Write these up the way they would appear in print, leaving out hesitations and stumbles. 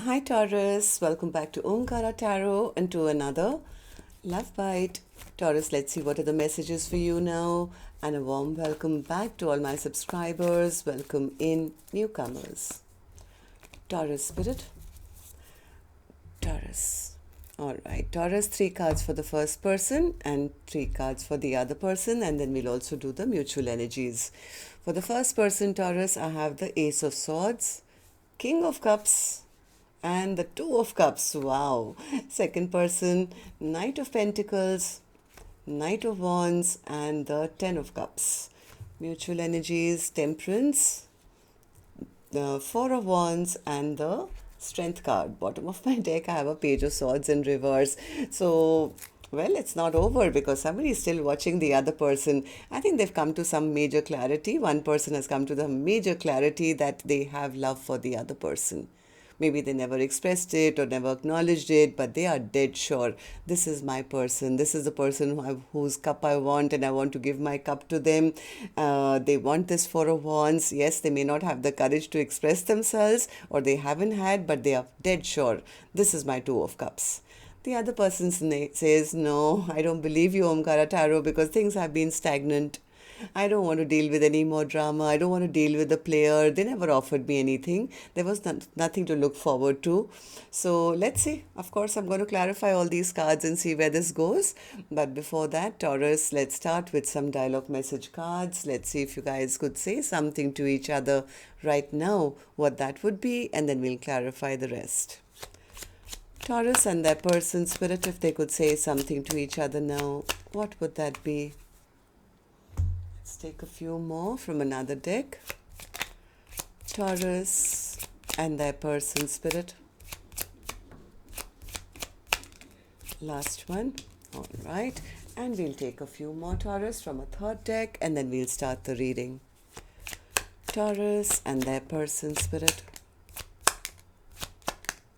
Hi Taurus, welcome back to Omkaratarot and to another Love Bite. Taurus, let's see what are the messages for you now, and a warm welcome back to all my subscribers. Welcome in newcomers. Taurus Spirit. Taurus. Alright, Taurus, 3 cards for the first person and 3 cards for the other person, and then we'll also do the mutual energies. For the first person, Taurus, I have the Ace of Swords, King of Cups, and the Two of Cups. Wow. Second person, Knight of Pentacles, Knight of Wands, and the Ten of Cups. Mutual energies, Temperance, the Four of Wands, and the Strength card. Bottom of my deck, I have a Page of Swords in reverse. So, well, it's not over because somebody is still watching the other person. I think they've come to some major clarity. One person has come to the major clarity that they have love for the other person. Maybe they never expressed it or never acknowledged it, but they are dead sure. This is my person. This is the person whose cup I want, and I want to give my cup to them. They want this Four of Wands. Yes, they may not have the courage to express themselves, or they haven't had, but they are dead sure. This is my Two of Cups. The other person says, no, I don't believe you, Omkaratarot, because things have been stagnant. I don't want to deal with any more drama. I don't want to deal with the player. They never offered me anything. There was nothing to look forward to. So let's see. Of course, I'm going to clarify all these cards and see where this goes. But before that, Taurus, let's start with some dialogue message cards. Let's see if you guys could say something to each other right now, what that would be, and then we'll clarify the rest. Taurus and their person spirit, if they could say something to each other now, what would that be? Let's take a few more from another deck. Taurus and their person spirit. Last one. All right. And we'll take a few more Taurus from a third deck, and then we'll start the reading. Taurus and their person spirit.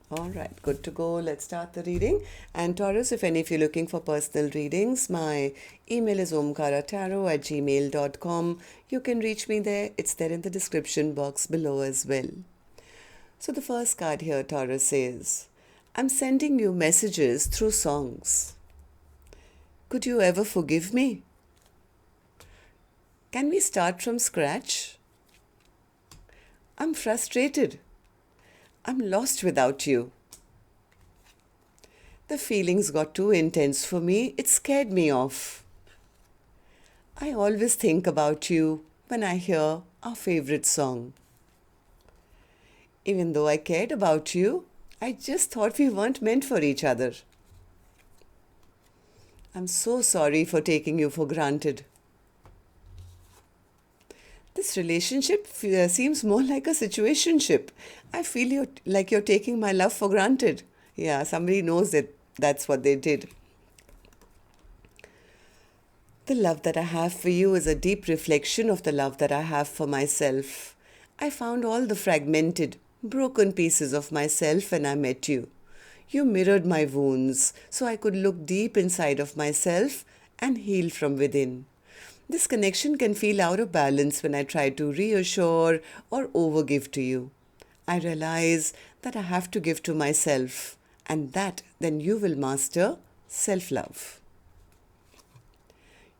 All right, good to go. Let's start the reading. And Taurus, if any of you are looking for personal readings, my email is omkaratarot@gmail.com. You can reach me there. It's there in the description box below as well. So the first card here, Taurus, says, I'm sending you messages through songs. Could you ever forgive me? Can we start from scratch? I'm frustrated. I'm lost without you. The feelings got too intense for me. It scared me off. I always think about you when I hear our favorite song. Even though I cared about you, I just thought we weren't meant for each other. I'm so sorry for taking you for granted. This relationship seems more like a situationship. I feel like you're taking my love for granted. Yeah, somebody knows that that's what they did. The love that I have for you is a deep reflection of the love that I have for myself. I found all the fragmented, broken pieces of myself when I met you. You mirrored my wounds, so I could look deep inside of myself and heal from within. This connection can feel out of balance when I try to reassure or overgive to you. I realize that I have to give to myself, and that then you will master self-love.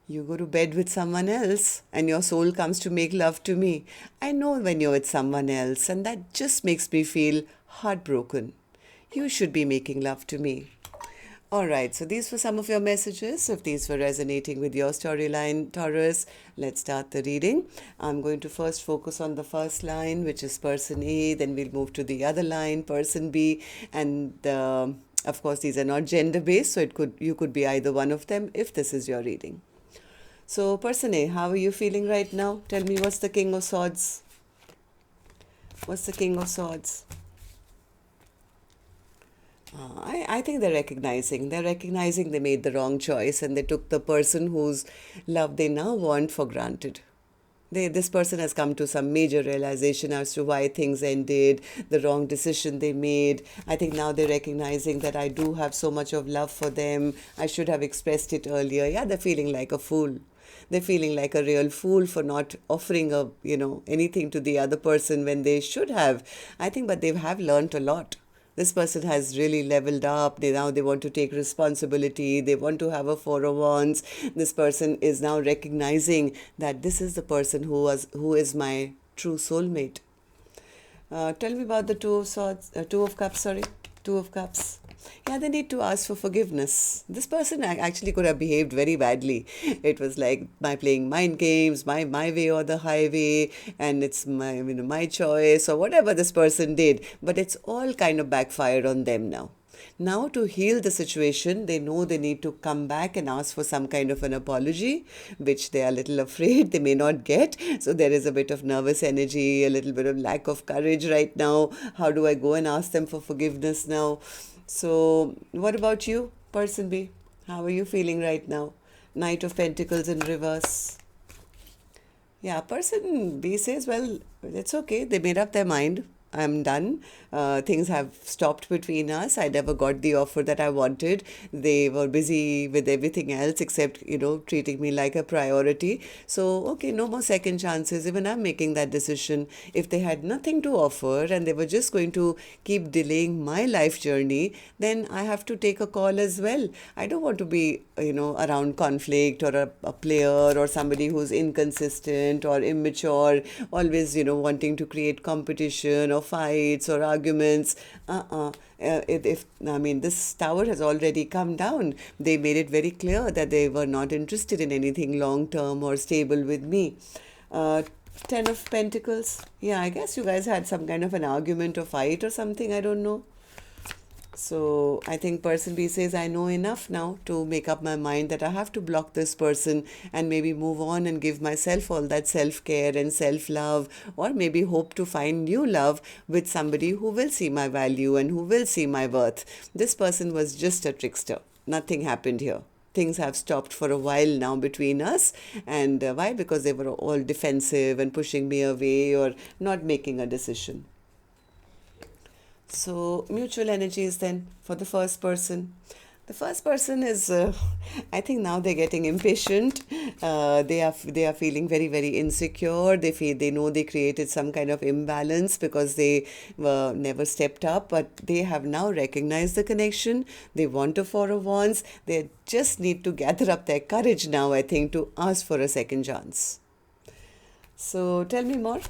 You go to bed with someone else and your soul comes to make love to me. I know when you're with someone else, and that just makes me feel heartbroken. You should be making love to me. All right, so these were some of your messages. If these were resonating with your storyline, Taurus, let's start the reading. I'm going to first focus on the first line, which is person A. Then we'll move to the other line, person B. And of course, these are not gender-based, so you could be either one of them if this is your reading. So, person A, how are you feeling right now? Tell me, what's the King of Swords? What's the King of Swords? I think they're recognizing they made the wrong choice, and they took the person whose love they now want for granted. This person has come to some major realization as to why things ended, the wrong decision they made. I think now they're recognizing that I do have so much of love for them. I should have expressed it earlier. Yeah, they're feeling like a fool. They're feeling like a real fool for not offering anything to the other person when they should have. I think, but they have learned a lot. This person has really leveled up. Now they want to take responsibility. They want to have a four of wands. This person is now recognizing that this is the person who is my true soulmate. Tell me about the Two of Cups, sorry. Two of Cups. Yeah, they need to ask for forgiveness. This person actually could have behaved very badly. It was like my playing mind games, my way or the highway, and it's my choice or whatever this person did. But it's all kind of backfired on them now. Now, to heal the situation, they know they need to come back and ask for some kind of an apology, which they are a little afraid they may not get. So, there is a bit of nervous energy, a little bit of lack of courage right now. How do I go and ask them for forgiveness now? So, what about you, person B? How are you feeling right now? Knight of Pentacles in reverse. Yeah, person B says, well, it's okay. They made up their mind. I'm done. Things have stopped between us. I never got the offer that I wanted. They were busy with everything else except, treating me like a priority. So, okay, no more second chances. Even I'm making that decision. If they had nothing to offer and they were just going to keep delaying my life journey, then I have to take a call as well. I don't want to be, around conflict or a player or somebody who's inconsistent or immature, always, wanting to create competition or fights or arguments. This tower has already come down. They made it very clear that they were not interested in anything long term or stable with me. Ten of Pentacles. Yeah, I guess you guys had some kind of an argument or fight or something. I don't know. So I think person B says, I know enough now to make up my mind that I have to block this person and maybe move on and give myself all that self-care and self-love, or maybe hope to find new love with somebody who will see my value and who will see my worth. This person was just a trickster. Nothing happened here. Things have stopped for a while now between us. And why? Because they were all defensive and pushing me away or not making a decision. So, mutual energies then for the first person. The first person is, I think now they're getting impatient. They are feeling very, very insecure. They know they created some kind of imbalance because they were never stepped up. But they have now recognized the connection. They want a Four of Wands. They just need to gather up their courage now, I think, to ask for a second chance. So tell me more.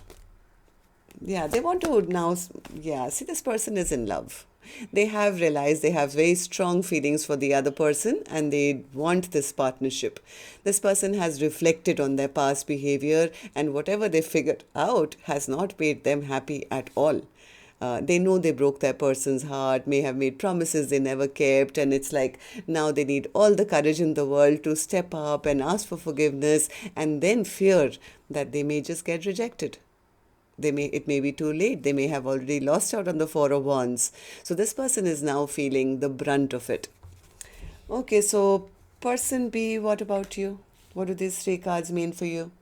Yeah, they want to now, see, this person is in love. They have realized they have very strong feelings for the other person and they want this partnership. This person has reflected on their past behavior and whatever they figured out has not made them happy at all. They know they broke their person's heart, may have made promises they never kept, and it's like now they need all the courage in the world to step up and ask for forgiveness and then fear that they may just get rejected. It may be too late. They may have already lost out on the Four of Wands. So this person is now feeling the brunt of it. Okay, so person B, what about you? What do these three cards mean for you?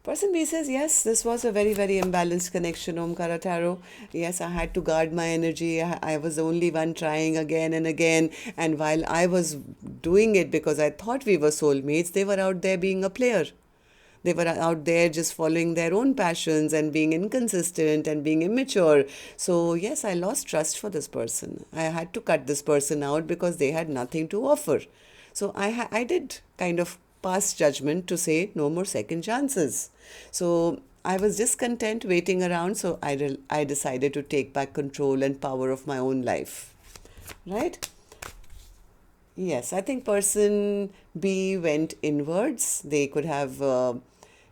Person B says, yes, this was a very, very imbalanced connection, Omkaratarot. Yes, I had to guard my energy. I was the only one trying again and again. And while I was doing it because I thought we were soulmates, they were out there being a player. They were out there just following their own passions and being inconsistent and being immature. So yes, I lost trust for this person. I had to cut this person out because they had nothing to offer. So I did kind of pass judgment to say no more second chances. So I was just content waiting around. So I decided to take back control and power of my own life. Right? Yes, I think person B went inwards. They could have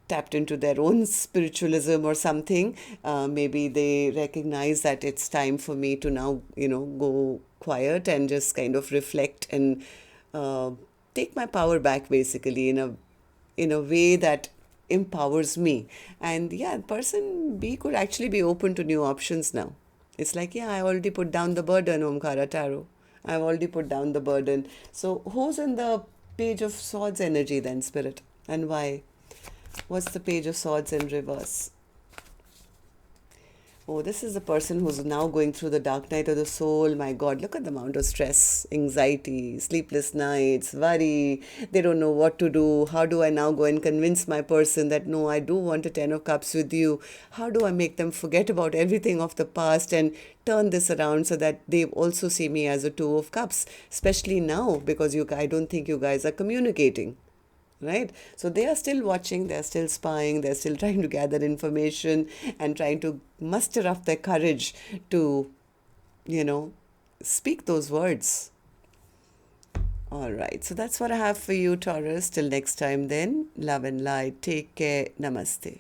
tapped into their own spiritualism or something. Maybe they recognize that it's time for me to now, go quiet and just kind of reflect and take my power back, basically, in a way that empowers me. And yeah, person B could actually be open to new options now. It's like, yeah, I already put down the burden, Omkaratarot. I've already put down the burden. So who's in the Page of Swords energy then, Spirit? And why? What's the Page of Swords in reverse? Oh, this is the person who's now going through the dark night of the soul. My God, look at the amount of stress, anxiety, sleepless nights, worry. They don't know what to do. How do I now go and convince my person that no, I do want a 10 of cups with you? How do I make them forget about everything of the past and turn this around so that they also see me as a two of cups, especially now because I don't think you guys are communicating, right? So they are still watching, they're still spying, they're still trying to gather information and trying to muster up their courage to, you know, speak those words. All right, so that's what I have for you, Taurus. Till next time, then, love and light. Take care. Namaste.